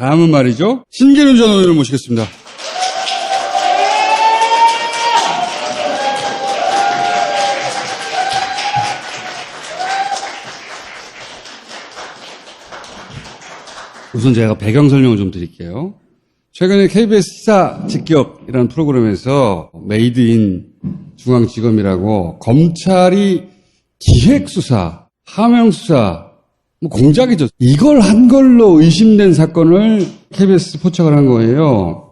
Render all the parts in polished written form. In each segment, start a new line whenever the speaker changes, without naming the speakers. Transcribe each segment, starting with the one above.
다음은 말이죠. 신계륜 전 의원을 모시겠습니다. 우선 제가 배경 설명을 좀 드릴게요. 최근에 KBS 시사 직격이라는 프로그램에서 메이드 인 중앙지검이라고 검찰이 기획수사, 하명수사, 공작이죠. 이걸 한 걸로 의심된 사건을 KBS 포착을 한 거예요.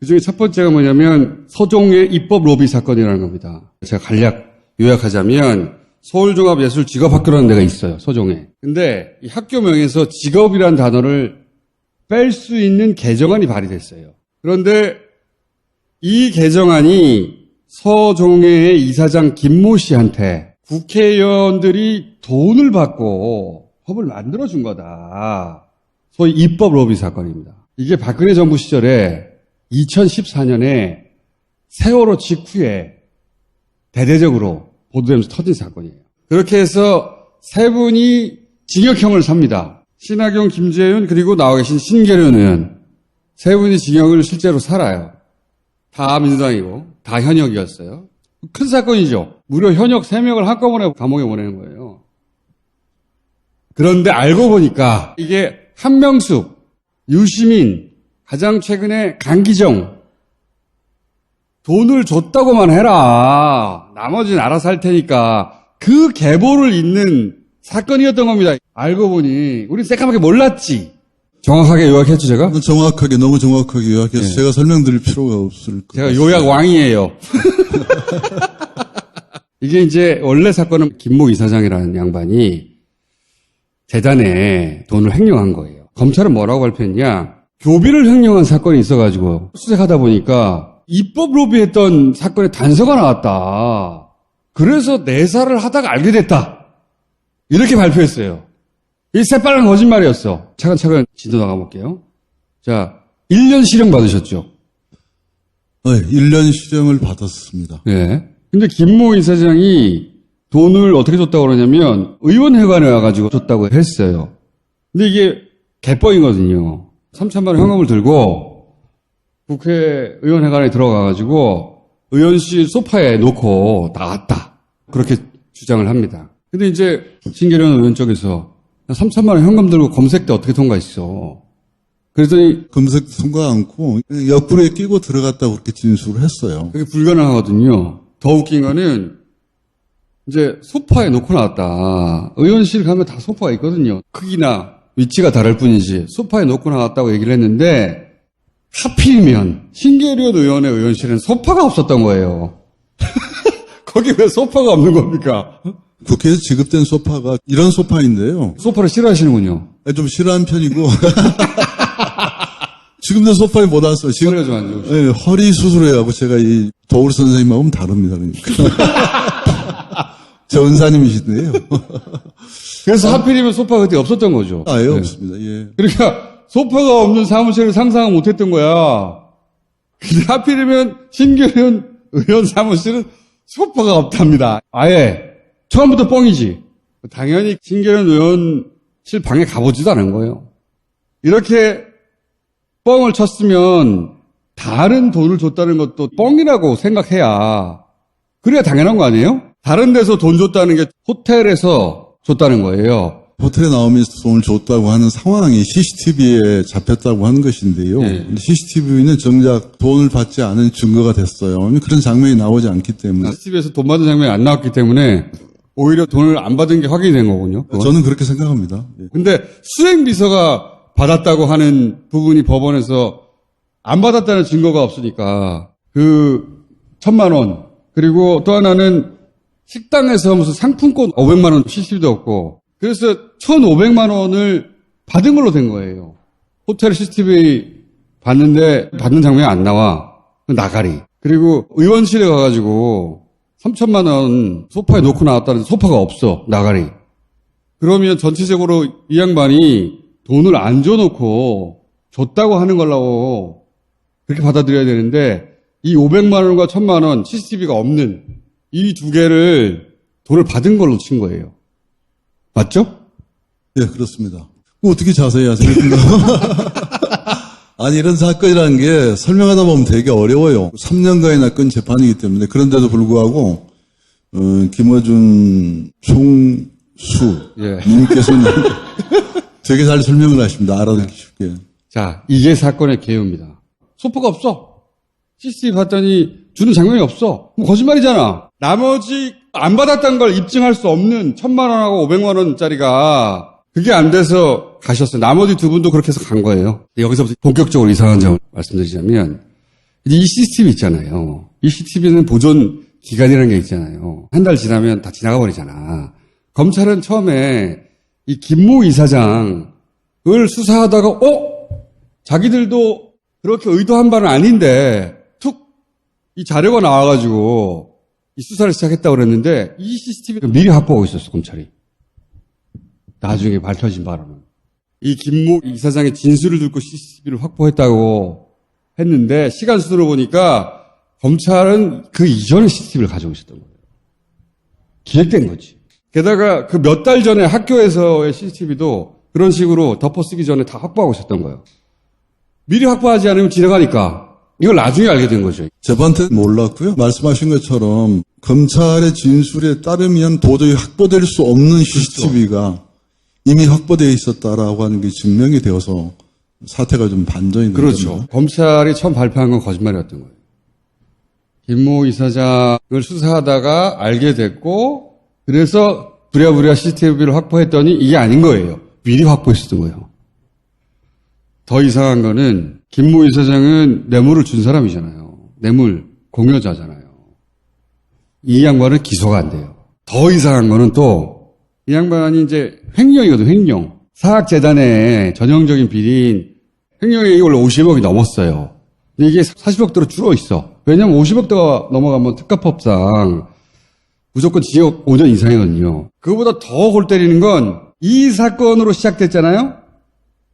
그중에 첫 번째가 뭐냐면 서종의 입법 로비 사건이라는 겁니다. 제가 간략 요약하자면 서울종합예술직업학교라는 데가 있어요. 서종에. 근데 이 학교명에서 직업이라는 단어를 뺄 수 있는 개정안이 발의됐어요. 그런데 이 개정안이 서종회의 이사장 김모 씨한테 국회의원들이 돈을 받고 법을 만들어준 거다. 소위 입법 로비 사건입니다. 이게 박근혜 정부 시절에 2014년에 세월호 직후에 대대적으로 보도되면서 터진 사건이에요. 그렇게 해서 세 분이 징역형을 삽니다. 신학용, 김재윤, 그리고 나와 계신 신계륜 의원. 세 분이 징역을 실제로 살아요. 다 민주당이고 다 현역이었어요. 큰 사건이죠. 무려 현역 3명을 한꺼번에 감옥에 보내는 거예요. 그런데 알고 보니까 이게 한명숙, 유시민, 가장 최근에 강기정 돈을 줬다고만 해라. 나머지는 알아서 할 테니까 그 계보를 잇는 사건이었던 겁니다. 알고 보니 우리 새까맣게 몰랐지. 정확하게 요약했죠, 제가?
정확하게, 너무 정확하게 요약해서
네.
제가 설명드릴 필요가 없을 것
제가
같습니다.
요약 왕이에요. 이게 이제 원래 사건은 김모 이사장이라는 양반이 재단에 돈을 횡령한 거예요. 검찰은 뭐라고 발표했냐? 교비를 횡령한 사건이 있어가지고 수색하다 보니까 입법 로비했던 사건에 단서가 나왔다. 그래서 내사를 하다가 알게 됐다. 이렇게 발표했어요. 이 새빨간 거짓말이었어. 차근차근 진도 나가볼게요. 자, 1년 실형 받으셨죠?
네, 1년 실형을 받았습니다.
예. 근데 김모 이사장이 돈을 어떻게 줬다고 그러냐면 의원회관에 와가지고 줬다고 했어요. 근데 이게 개뻥이거든요. 3천만 원 현금을 들고 국회의원회관에 들어가가지고 의원실 소파에 놓고 나왔다. 그렇게 주장을 합니다. 근데 이제 신계륜 의원 쪽에서 3천만 원 현금 들고 검색대 어떻게 통과했어? 그랬더니
검색 통과 않고 옆구리에 끼고 들어갔다고 그렇게 진술을 했어요.
그게 불가능하거든요. 더 웃긴 거는 이제 소파에 놓고 나왔다. 의원실 가면 다 소파가 있거든요. 크기나 위치가 다를 뿐이지 소파에 놓고 나왔다고 얘기를 했는데 하필이면 신계륜 의원의 의원실에는 소파가 없었던 거예요. 거기 왜 소파가 없는 겁니까?
국회에서 지급된 소파가 이런 소파인데요.
소파를 싫어하시는군요.
좀 싫어하는 편이고 지금도 소파에 못 앉아요. 지금
허리가 좀 안 좋으시죠?
네, 허리 수술해가고 제가 이 도울 선생님하고는 다릅니다. 그러니까. 저 은사님이신데요.
그래서 하필이면 소파가 그때 없었던 거죠.
아예
네.
없습니다. 예.
그러니까 소파가 없는 사무실을 상상을 못했던 거야. 근데 하필이면 신계륜 의원 사무실은 소파가 없답니다. 아예 처음부터 뻥이지. 당연히 신계륜 의원실 방에 가보지도 않은 거예요. 이렇게 뻥을 쳤으면 다른 돈을 줬다는 것도 뻥이라고 생각해야 그래야 당연한 거 아니에요? 다른 데서 돈 줬다는 게 호텔에서 줬다는 거예요.
호텔에 나오면서 돈을 줬다고 하는 상황이 CCTV에 잡혔다고 하는 것인데요.
네.
CCTV는 정작 돈을 받지 않은 증거가 됐어요. 그런 장면이 나오지 않기 때문에.
CCTV에서 돈 받은 장면이 안 나왔기 때문에 오히려 돈을 안 받은 게 확인이 된 거군요. 그건.
저는 그렇게 생각합니다. 예.
근데 수행비서가 받았다고 하는 부분이 법원에서 안 받았다는 증거가 없으니까 그 1,000만 원 그리고 또 하나는 식당에서 무슨 상품권 500만 원 CCTV도 없고 그래서 1,500만 원을 받은 걸로 된 거예요. 호텔 CCTV 봤는데 받는 장면이 안 나와. 나가리. 그리고 의원실에 가가지고 3,000만 원 소파에 놓고 나왔다는데 소파가 없어. 나가리. 그러면 전체적으로 이 양반이 돈을 안 줘놓고 줬다고 하는 걸로 그렇게 받아들여야 되는데 이 500만 원과 1,000만 원 CCTV가 없는 이 두 개를 돈을 받은 걸로 친 거예요. 맞죠?
예, 그렇습니다. 어떻게 자세히 하세요? 아니, 이런 사건이라는 게 설명하다 보면 되게 어려워요. 3년간이나 끈 재판이기 때문에. 그런데도 불구하고, 김어준 총수
예.
님께서는 되게 잘 설명을 하십니다. 알아듣기 쉽게.
자, 이게 사건의 개요입니다. 소포가 없어. CCTV 봤더니 주는 장면이 없어. 뭐 거짓말이잖아. 나머지 안 받았다는 걸 입증할 수 없는 1,000만 원하고 500만 원짜리가 그게 안 돼서 가셨어요. 나머지 두 분도 그렇게 해서 간 거예요. 여기서부터 본격적으로 이상한 점을 말씀드리자면 이 CCTV 있잖아요. 이 CCTV는 보존 기간이라는 게 있잖아요. 한 달 지나면 다 지나가 버리잖아. 검찰은 처음에 이 김모 이사장을 수사하다가 자기들도 그렇게 의도한 바는 아닌데 툭 이 자료가 나와가지고 이 수사를 시작했다고 그랬는데 이 CCTV를 미리 확보하고 있었어, 검찰이. 나중에 밝혀진 바로는. 이 김모 이사장의 진술을 듣고 CCTV를 확보했다고 했는데 시간 순으로 보니까 검찰은 그 이전에 CCTV를 가지고 있었던 거예요. 기획된 거지. 게다가 그 몇 달 전에 학교에서의 CCTV도 그런 식으로 덮어쓰기 전에 다 확보하고 있었던 거예요. 미리 확보하지 않으면 지나가니까 이걸 나중에 알게 된 거죠.
재판 때 몰랐고요. 말씀하신 것처럼 검찰의 진술에 따르면 도저히 확보될 수 없는 CCTV가 이미 확보되어 있었다라고 하는 게 증명이 되어서 사태가 좀 반전이 된
그렇죠.
겁니다.
검찰이 처음 발표한 건 거짓말이었던 거예요. 김모 이사장을 수사하다가 알게 됐고 그래서 부랴부랴 CCTV를 확보했더니 이게 아닌 거예요. 미리 확보했었던 거예요. 더 이상한 거는 김모 이사장은 뇌물을 준 사람이잖아요. 뇌물 공여자잖아요. 이 양반은 기소가 안 돼요. 더 이상한 거는 또 이 양반이 이제 횡령이거든, 횡령. 사학재단의 전형적인 비리인 횡령액이 원래 50억이 넘었어요. 근데 이게 40억대로 줄어 있어. 왜냐면 50억대가 넘어가면 특가법상 무조건 징역 5년 이상이거든요. 그거보다 더 골 때리는 건 이 사건으로 시작됐잖아요.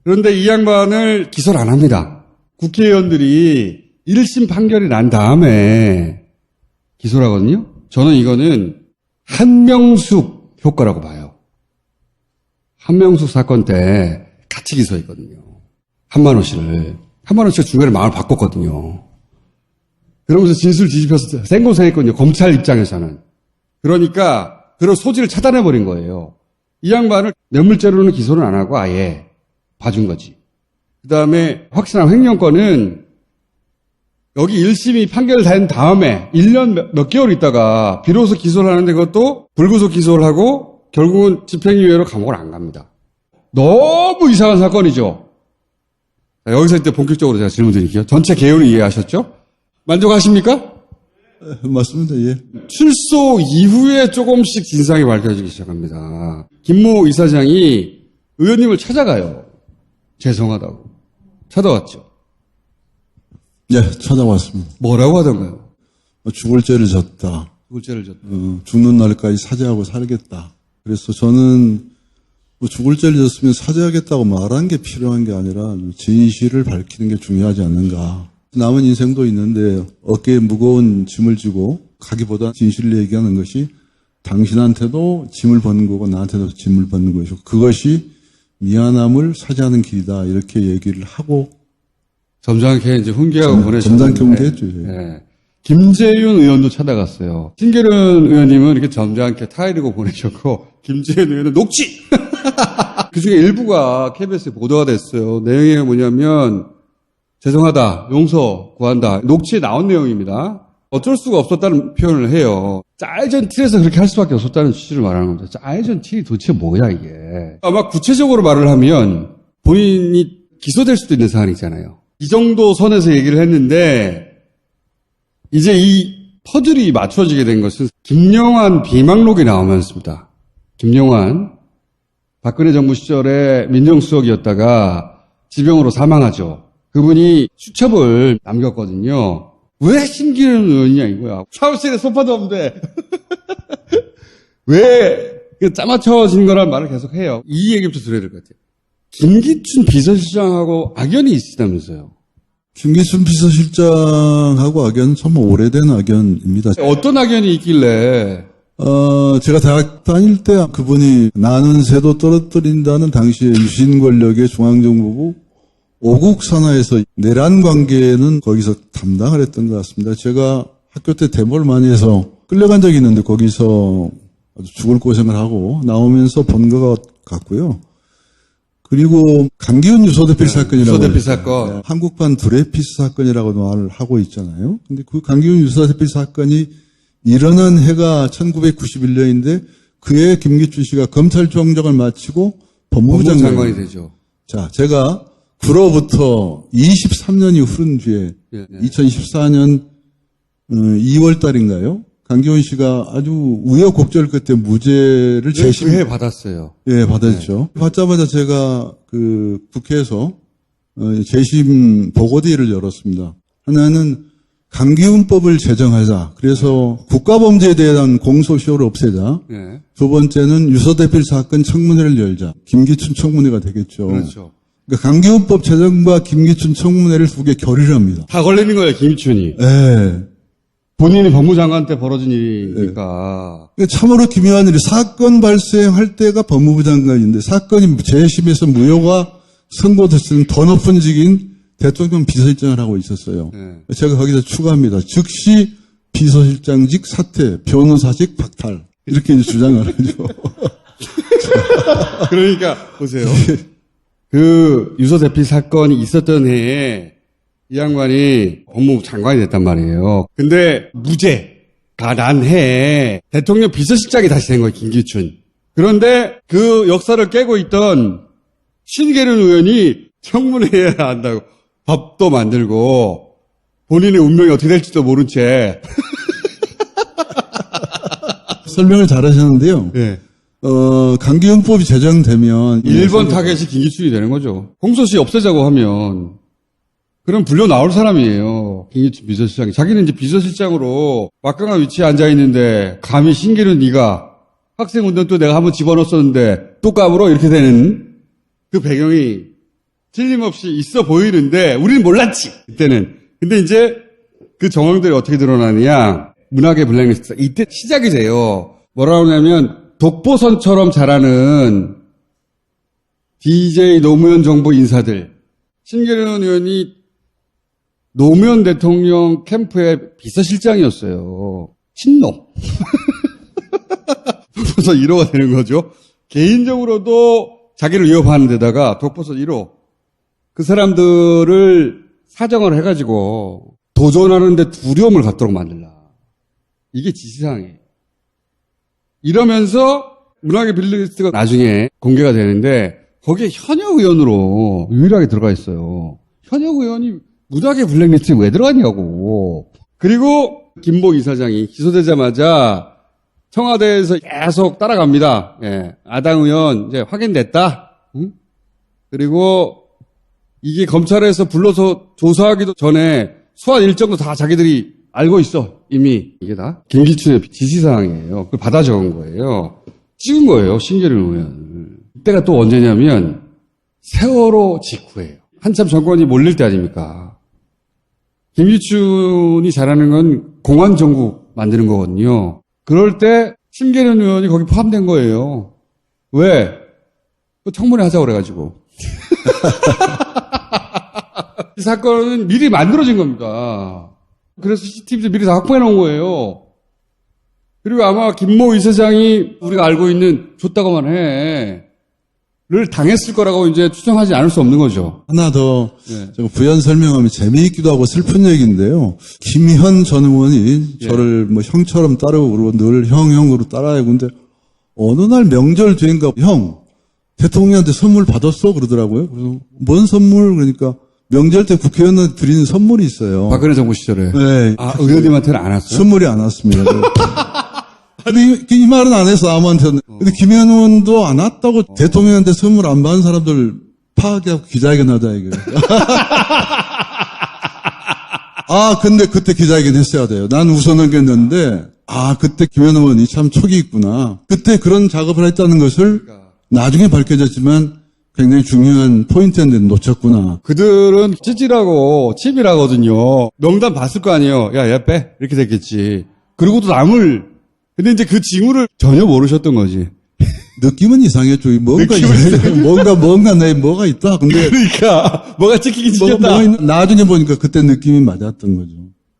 그런데 이 양반을 기소를 안 합니다. 국회의원들이 1심 판결이 난 다음에 기소를 하거든요. 저는 이거는 한명숙 효과라고 봐요. 한명숙 사건 때 같이 기소했거든요. 한만호 씨를 중간에 마음을 바꿨거든요. 그러면서 진술 뒤집혀서 생고생했거든요. 검찰 입장에서는. 그러니까 그런 소지를 차단해버린 거예요. 이 양반을 뇌물죄로는 기소를 안 하고 아예 봐준 거지. 그 다음에 확실한 횡령권은 여기 1심이 판결된 다음에 1년 몇 개월 있다가 비로소 기소를 하는데 그것도 불구속 기소를 하고 결국은 집행유예로 감옥을 안 갑니다. 너무 이상한 사건이죠. 자, 여기서 이제 본격적으로 제가 질문 드릴게요. 전체 개요를 이해하셨죠? 만족하십니까?
맞습니다. 예.
출소 이후에 조금씩 진상이 밝혀지기 시작합니다. 김모 이사장이 의원님을 찾아가요. 죄송하다고. 찾아왔죠.
예, 찾아왔습니다.
뭐라고 하던가요?
죽을 죄를 졌다.
죽을 죄를 졌다.
죽는 날까지 사죄하고 살겠다. 그래서 저는 죽을 죄를 졌으면 사죄하겠다고 말한 게 필요한 게 아니라 진실을 밝히는 게 중요하지 않는가. 남은 인생도 있는데 어깨에 무거운 짐을 지고 가기보다 진실을 얘기하는 것이 당신한테도 짐을 벗는 거고 나한테도 짐을 벗는 것이고 그것이 미안함을 사죄하는 길이다. 이렇게 얘기를 하고
점잖게 이제 훈계하고 보내셨는데.
점잖게 훈계했죠.
네. 김재윤 의원도 찾아갔어요. 신계륜 의원님은 이렇게 점잖게 타이르고 보내셨고 김재윤 의원은 녹취! 그중에 일부가 KBS에 보도가 됐어요. 내용이 뭐냐면 죄송하다, 용서 구한다. 녹취에 나온 내용입니다. 어쩔 수가 없었다는 표현을 해요. 짜여진 틀에서 그렇게 할 수밖에 없었다는 취지를 말하는 겁니다. 짜여진 틀이 도대체 뭐야 이게. 아마 구체적으로 말을 하면 본인이 기소될 수도 있는 사안이잖아요. 이 정도 선에서 얘기를 했는데 이제 이 퍼즐이 맞춰지게 된 것은 김영환 비망록이 나오면서입니다. 김영환 박근혜 정부 시절에 민정수석이었다가 지병으로 사망하죠. 그분이 수첩을 남겼거든요. 왜 신기른 의원이냐 이거야. 사무실에 소파도 없는데 왜 짜맞춰진 거란 말을 계속 해요. 이 얘기부터 들어야 될 것 같아요. 김기춘 비서실장하고 악연이 있으다면서요.
김기춘 비서실장하고 악연은 참 오래된 악연입니다.
어떤 악연이 있길래?
제가 대학 다닐 때 그분이 나는 새도 떨어뜨린다는 당시의 유신 권력의 중앙정부부 오국 산하에서 내란 관계는 거기서 담당을 했던 것 같습니다. 제가 학교 때 데모를 많이 해서 끌려간 적이 있는데 거기서 아주 죽을 고생을 하고 나오면서 본 것 같고요. 그리고 강기훈 유소대필 사건이라고
유소대필 사건.
네, 한국판 드레피스 사건이라고 말을 하고 있잖아요. 근데 그 강기훈 유소대필 사건이 일어난 해가 1991년인데 그해 김기춘 씨가 검찰총장을 마치고 법무부
장관이 되죠.
자, 제가 그로부터 23년이 흐른 뒤에 2014년 2월 달인가요? 강기훈 씨가 아주 우여곡절 끝에 무죄를
재심해 받았어요.
예, 받았죠. 받자마자 제가 그 국회에서 재심 보고대회를 열었습니다. 하나는 강기훈법을 제정하자. 그래서 국가범죄에 대한 공소시효를 없애자.
네.
두 번째는 유서대필 사건 청문회를 열자. 김기춘 청문회가 되겠죠.
그렇죠.
그러니까 강기훈법 제정과 김기춘 청문회를 두 개 결의합니다.
다 걸리는 거예요, 김기춘이.
예.
본인이 법무장관 때 벌어진 일이니까.
그러니까 참으로 기묘한 일이 사건 발생할 때가 법무부 장관인데 사건이 재심에서 무효가 선고됐을 때 더 높은 직인 대통령 비서실장을 하고 있었어요.
네.
제가 거기서 추가합니다. 즉시 비서실장직 사퇴, 변호사직 박탈. 이렇게 이제 주장을 하죠.
그러니까, 보세요. 그 유서대필 사건이 있었던 해에 이 양반이 법무부 장관이 됐단 말이에요. 근데 무죄가 난 해에 대통령 비서실장이 다시 된 거예요, 김기춘. 그런데 그 역사를 깨고 있던 신계륜 의원이 청문회해야 한다고 법도 만들고 본인의 운명이 어떻게 될지도 모른 채
설명을 잘하셨는데요.
네.
강기훈법이 제정되면
1번 타겟이 김기춘이 되는 거죠. 공소시 없애자고 하면 그럼 불려 나올 사람이에요. 김기춘 비서실장이. 자기는 이제 비서실장으로 막강한 위치에 앉아있는데 감히 신기는 네가 학생운동 또 내가 한번 집어넣었었는데 또 까불어 이렇게 되는 그 배경이 틀림없이 있어 보이는데 우리는 몰랐지 그때는. 근데 이제 그 정황들이 어떻게 드러나느냐. 문학의 블랙리스트 이때 시작이 돼요. 뭐라고 하냐면 독보선처럼 자라는 DJ 노무현 정부 인사들. 신계륜 의원이 노무현 대통령 캠프의 비서실장이었어요. 친놈. 독보선 1호가 되는 거죠. 개인적으로도 자기를 위협하는 데다가 독보선 1호. 그 사람들을 사정을 해가지고 도전하는데 두려움을 갖도록 만들라. 이게 지시사항이에요. 이러면서 문학의 블랙리스트가 나중에 공개가 되는데 거기에 현역 의원으로 유일하게 들어가 있어요. 현역 의원이 문학의 블랙리스트에 왜 들어가냐고. 그리고 김복 이사장이 기소되자마자 청와대에서 계속 따라갑니다. 예, 아당 의원 이제 확인됐다. 응? 그리고 이게 검찰에서 불러서 조사하기도 전에 소환 일정도 다 자기들이 알고 있어. 이미 이게 다 김기춘의 지시사항이에요. 그걸 받아 적은 거예요. 찍은 거예요. 신계륜 의원. 이때가 또 언제냐면 세월호 직후예요. 한참 정권이 몰릴 때 아닙니까? 김기춘이 잘하는 건 공안정국 만드는 거거든요. 그럴 때 신계륜 의원이 거기 포함된 거예요. 왜? 그 청문회 하자고 그래가지고. 이 사건은 미리 만들어진 겁니다. 그래서 CCTV도 미리 다 확보해 놓은 거예요. 그리고 아마 김모 이사장이 우리가 알고 있는 줬다고만 해. 를 당했을 거라고 이제 추정하지 않을 수 없는 거죠.
하나 더
네.
제가 부연 설명하면 재미있기도 하고 슬픈 얘기인데요. 김현 전 의원이 저를 뭐 형처럼 따르고 그러고 늘 형으로 따라하고 근데 어느 날 명절 뒤인가 형 대통령한테 선물 받았어 그러더라고요. 그래서 뭔 선물 그러니까 명절 때 국회의원한테 드리는 선물이 있어요.
박근혜 정부 시절에.
네.
아, 의원님한테는 안 왔어요?
선물이 안 왔습니다. 근데 이 말은 안 했어, 아무한테는. 근데 김현 의원도 안 왔다고 대통령한테 선물 안 받은 사람들 파악하고 기자회견 하자, 이거. 아, 근데 그때 기자회견 했어야 돼요. 난 웃어 넘겼는데, 아, 그때 김현 의원이 참 촉이 있구나. 그때 그런 작업을 했다는 것을 나중에 밝혀졌지만 굉장히 중요한 포인트인데 놓쳤구나.
그들은 찌질하고 치밀하거든요. 명단 봤을 거 아니에요. 야, 빼. 이렇게 됐겠지. 그리고도 남을 근데 이제 그 징후를 전혀 모르셨던 거지.
느낌은 이상했죠. 뭔가 내 뭐가 있다. 근데
그러니까 뭐가 찍히긴 찍혔다.
나중에 보니까 그때 느낌이 맞았던 거죠.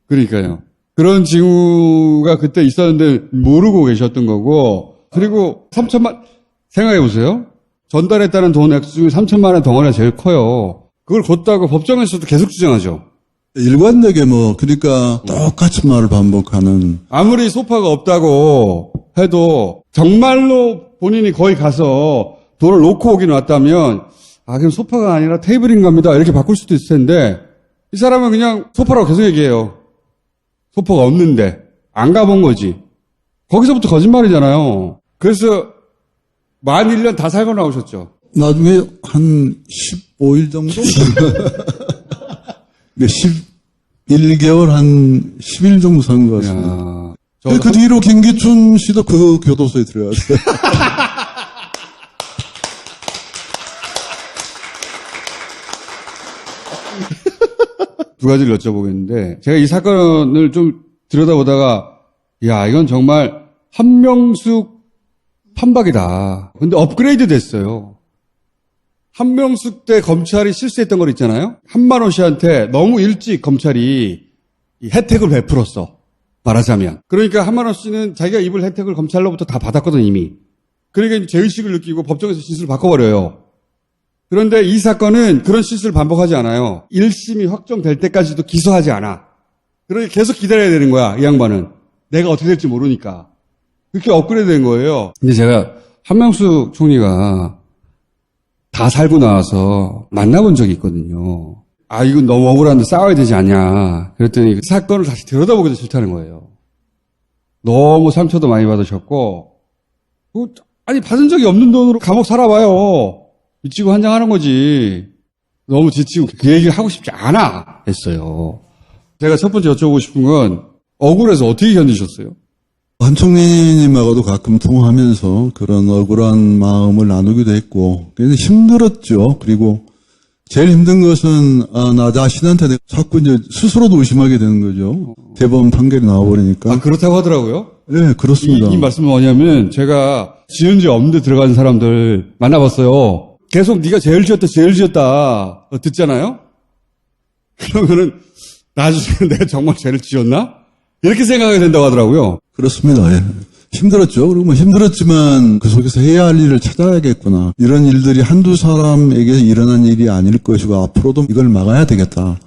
그러니까요. 그런 징후가 그때 있었는데 모르고 계셨던 거고, 그리고 3천만, 생각해보세요. 전달했다는 돈 액수 중에 3천만 원 덩어리가 제일 커요. 그걸 걷다고 법정에서도 계속 주장하죠.
일관되게 그러니까 똑같은 말을 반복하는.
아무리 소파가 없다고 해도 정말로 본인이 거기 가서 돈을 놓고 오긴 왔다면, 그럼 소파가 아니라 테이블인 겁니다. 이렇게 바꿀 수도 있을 텐데, 이 사람은 그냥 소파라고 계속 얘기해요. 소파가 없는데 안 가본 거지. 거기서부터 거짓말이잖아요. 그래서 만 1년 다 살고 나오셨죠.
나중에 한 15일 정도? 11개월 한 10일 정도 산 것 같습니다. 그 뒤로 김기춘 씨도 그 교도소에 들어갔어요.
두 가지를 여쭤보겠는데, 제가 이 사건을 좀 들여다보다가, 이건 정말 한명숙 판박이다. 근데 업그레이드 됐어요. 한명숙 때 검찰이 실수했던 걸 있잖아요. 한만호 씨한테 너무 일찍 검찰이 이 혜택을 베풀었어. 말하자면. 그러니까 한만호 씨는 자기가 입을 혜택을 검찰로부터 다 받았거든, 이미. 그러니까 죄의식을 느끼고 법정에서 진술을 바꿔버려요. 그런데 이 사건은 그런 실수를 반복하지 않아요. 1심이 확정될 때까지도 기소하지 않아. 그러니까 계속 기다려야 되는 거야, 이 양반은. 내가 어떻게 될지 모르니까. 그렇게 업그레이드 된 거예요. 근데 제가 한명숙 총리가 다 살고 나와서 만나본 적이 있거든요. 이건 너무 억울한데 싸워야 되지 않냐. 그랬더니 그 사건을 다시 들여다보기도 싫다는 거예요. 너무 상처도 많이 받으셨고, 받은 적이 없는 돈으로 감옥 살아봐요. 미치고 환장하는 거지. 너무 지치고 그 얘기를 하고 싶지 않아 했어요. 제가 첫 번째 여쭤보고 싶은 건 억울해서 어떻게 견디셨어요?
한 총리님하고도 가끔 통화하면서 그런 억울한 마음을 나누기도 했고 굉장히 힘들었죠. 그리고 제일 힘든 것은 나 자신한테 자꾸 이제 스스로도 의심하게 되는 거죠. 대법원 판결이 나와버리니까.
그렇다고 하더라고요?
네, 그렇습니다.
이 말씀은 뭐냐면 제가 지은 죄 없는 데 들어간 사람들 만나봤어요. 계속 네가 죄를 지었다 듣잖아요. 그러면은 나중에 내가 정말 죄를 지었나? 이렇게 생각하게 된다고 하더라고요.
그렇습니다. 예. 힘들었죠. 그리고 힘들었지만 그 속에서 해야 할 일을 찾아야겠구나. 이런 일들이 한두 사람에게 일어난 일이 아닐 것이고 앞으로도 이걸 막아야 되겠다.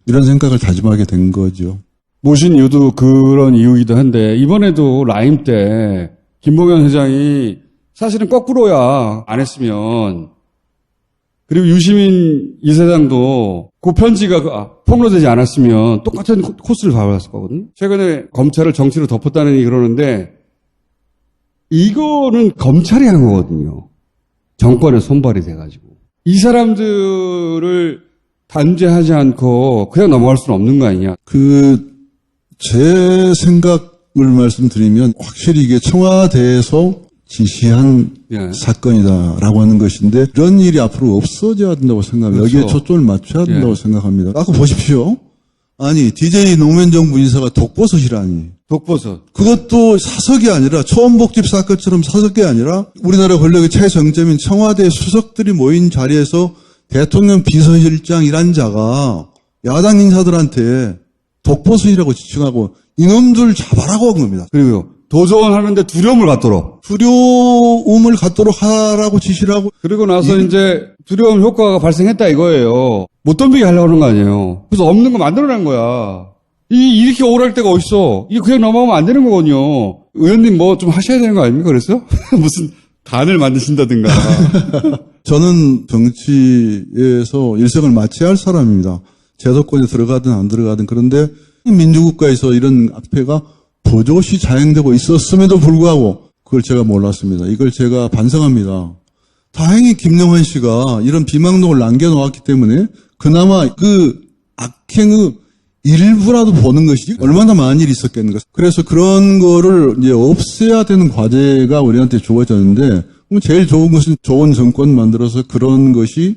이런 생각을 다짐하게 된 거죠.
모신 이유도 그런 이유이기도 한데 이번에도 라임 때 김봉현 회장이 사실은 거꾸로야 안 했으면 그리고 유시민 이사장도 그 편지가 폭로되지 않았으면 똑같은 코스를 밟았을 거거든요. 최근에 검찰을 정치로 덮었다느니 그러는데 이거는 검찰이 한 거거든요. 정권의 손발이 돼가지고. 이 사람들을 단죄하지 않고 그냥 넘어갈 수는 없는 거 아니냐.
제 생각을 말씀드리면 확실히 이게 청와대에서 지시한 사건이다라고 하는 것인데 이런 일이 앞으로 없어져야 된다고 생각합니다.
그렇죠.
여기에 초점을 맞춰야 된다고 생각합니다. 아까 보십시오. DJ 노무현 정부 인사가 독버섯이라니.
독버섯.
그것도 사석이 아니라 초원복집 사건처럼 사석이 아니라 우리나라 권력의 최정점인 청와대 수석들이 모인 자리에서 대통령 비서실장이란 자가 야당 인사들한테 독버섯이라고 지칭하고 이놈들 잡아라고 한 겁니다.
그리고요. 도전하는데 두려움을 갖도록.
두려움을 갖도록 하라고 지시를 하고.
그리고 나서 이제 두려움 효과가 발생했다 이거예요. 못 덤비게 하려고 하는 거 아니에요. 그래서 없는 거 만들어낸 거야. 이렇게 억울할 때가 어딨어. 이게 그냥 넘어가면 안 되는 거거든요. 의원님 뭐 좀 하셔야 되는 거 아닙니까? 그래서? 무슨 단을 만드신다든가.
저는 정치에서 일생을 마쳐야 할 사람입니다. 제도권에 들어가든 안 들어가든. 그런데 민주국가에서 이런 악폐가 버젓이 자행되고 있었음에도 불구하고 그걸 제가 몰랐습니다. 이걸 제가 반성합니다. 다행히 김영환 씨가 이런 비망록을 남겨놓았기 때문에 그나마 그 악행의 일부라도 보는 것이 얼마나 많은 일이 있었겠는가. 그래서 그런 거를 이제 없애야 되는 과제가 우리한테 주어졌는데 제일 좋은 것은 좋은 정권 만들어서 그런 것이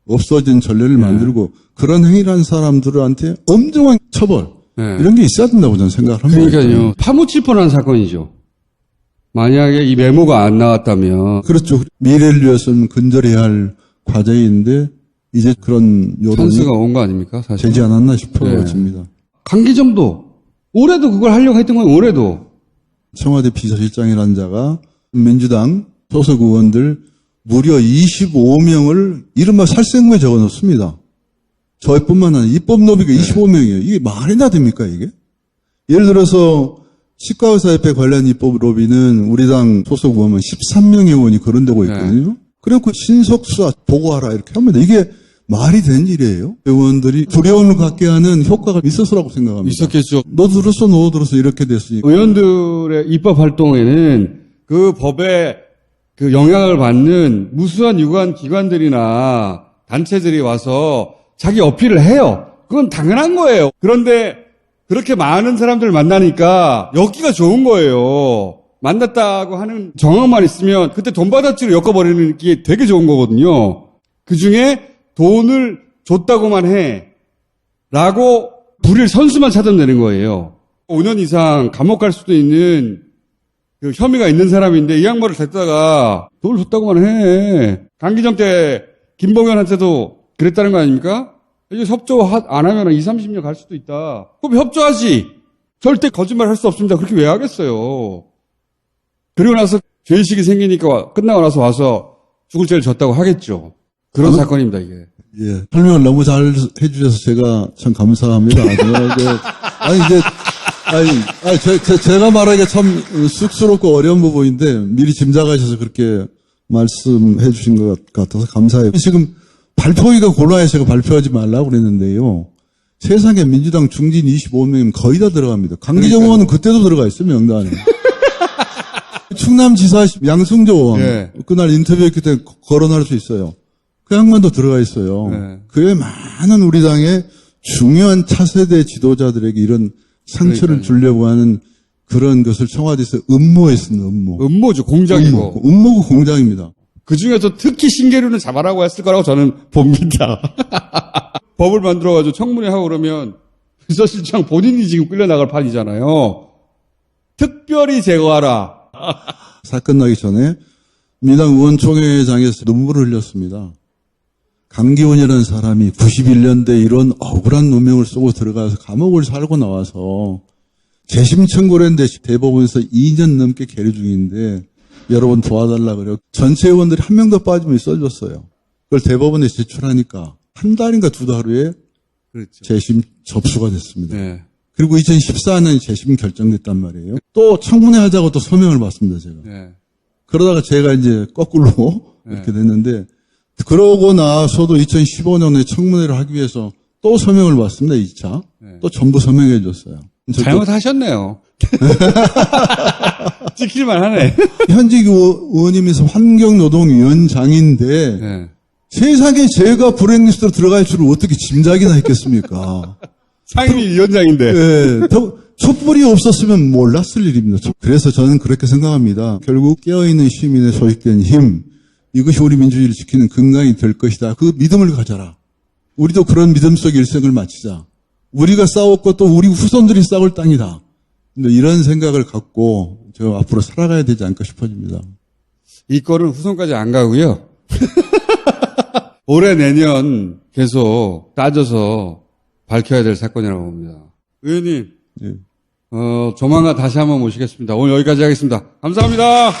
없어진 전례를 만들고 그런 행위를 한 사람들한테 엄정한 처벌 이런 게 있어야 된다고 저는 생각을 합니다.
그러니까요. 파묻힐 뻔한 사건이죠. 만약에 이 메모가 안 나왔다면
그렇죠. 미래를 위해서는 근절해야 할 과제인데 이제 그런 여론이
찬스가 온 거 아닙니까? 사실.
되지 않았나 싶어집니다.
강기정도 올해도 그걸 하려고 했던 건 올해도.
청와대 비서실장이라는 자가 민주당 소속 의원들 무려 25명을 이른바 살생부에 적어놓습니다. 저뿐만 아니라 입법로비가 25명이에요. 이게 말이나 됩니까 이게? 예를 들어서 치과의사협회 관련 입법로비는 우리 당 소속 의원은 13명의 의원이 거론되고 있거든요. 그래놓고 신속수사 보고하라 이렇게 합니다. 이게 말이 된 일이에요. 의원들이 두려움을 갖게 하는 효과가 있었으라고 생각합니다.
있었겠죠.
너 들었어 이렇게 됐으니까.
의원들의 입법 활동에는 그 법에 그 영향을 받는 무수한 유관 기관들이나 단체들이 와서 자기 어필을 해요. 그건 당연한 거예요. 그런데 그렇게 많은 사람들 만나니까 엮기가 좋은 거예요. 만났다고 하는 정황만 있으면 그때 돈 받았지로 엮어버리는 게 되게 좋은 거거든요. 그 중에 돈을 줬다고만 해. 라고 불일 선수만 찾으면 되는 거예요. 5년 이상 감옥 갈 수도 있는 그 혐의가 있는 사람인데 이 양반을 됐다가 돈을 줬다고만 해. 강기정 때 김봉현한테도 그랬다는 거 아닙니까? 이제 협조 안 하면 20, 30년 갈 수도 있다. 그럼 협조하지. 절대 거짓말 할 수 없습니다. 그렇게 왜 하겠어요. 그리고 나서 죄의식이 생기니까 끝나고 나서 와서 죽을 죄를 졌다고 하겠죠. 그런 사건입니다, 이게.
예. 설명을 너무 잘 해주셔서 제가 참 감사합니다. 제가 말하기가 참 쑥스럽고 어려운 부분인데 미리 짐작하셔서 그렇게 말씀해 주신 것 같아서 감사해요. 지금 발표하기가 곤란해서 제가 발표하지 말라고 그랬는데요. 세상에 민주당 중진 25명이면 거의 다 들어갑니다. 강기정 의원은 그때도 들어가 있어요, 명단에. 충남지사 양승조 의원.
예.
그날 인터뷰했기 때문에 거론할 수 있어요. 그 양반도 들어가 있어요.
네.
그 외에 많은 우리 당의 중요한 차세대 지도자들에게 이런 상처를 주려고 하는 그런 것을 청와대에서 음모했습니다.
음모죠. 공작이고.
음모고 공작입니다.
그 중에서 특히 신계류는 잡아라고 했을 거라고 저는 봅니다. 법을 만들어가지고 청문회 하고 그러면 비서실장 본인이 지금 끌려나갈 판이잖아요. 특별히 제거하라.
사건 나기 전에 민주당 의원총회장에서 눈물을 흘렸습니다. 강기훈이라는 사람이 91년대 이런 억울한 누명을 쓰고 들어가서 감옥을 살고 나와서 재심 청구를 했는데 대법원에서 2년 넘게 계류 중인데 여러분 도와달라 그래요. 전체 의원들이 한 명도 빠짐없이 써줬어요. 그걸 대법원에 제출하니까 한 달인가 두 달 후에
그렇죠.
재심 접수가 됐습니다.
네.
그리고 2014년에 재심 결정됐단 말이에요. 또 청문회 하자고 또 서명을 받습니다, 제가.
네.
그러다가 제가 이제 거꾸로 이렇게 됐는데, 그러고 나서도 2015년에 청문회를 하기 위해서 또 서명을 받습니다, 2차. 또 전부 서명해 줬어요.
잘못하셨네요. 찍힐만 하네.
현직 의원이면서 환경노동위원장인데,
네.
세상에 제가 브레인리스트로 들어갈 줄을 어떻게 짐작이나 했겠습니까?
상임위원장인데.
네, 더 촛불이 없었으면 몰랐을 일입니다. 그래서 저는 그렇게 생각합니다. 결국 깨어있는 시민의 소식된 힘, 이것이 우리 민주주의를 지키는 근간이 될 것이다. 그 믿음을 가져라. 우리도 그런 믿음 속 일생을 마치자. 우리가 싸웠고 또 우리 후손들이 싸울 땅이다. 이런 생각을 갖고 저 앞으로 살아가야 되지 않을까 싶어집니다.
이 건은 후손까지 안 가고요. 올해 내년 계속 따져서 밝혀야 될 사건이라고 봅니다. 의원님,
예.
조만간 다시 한번 모시겠습니다. 오늘 여기까지 하겠습니다. 감사합니다.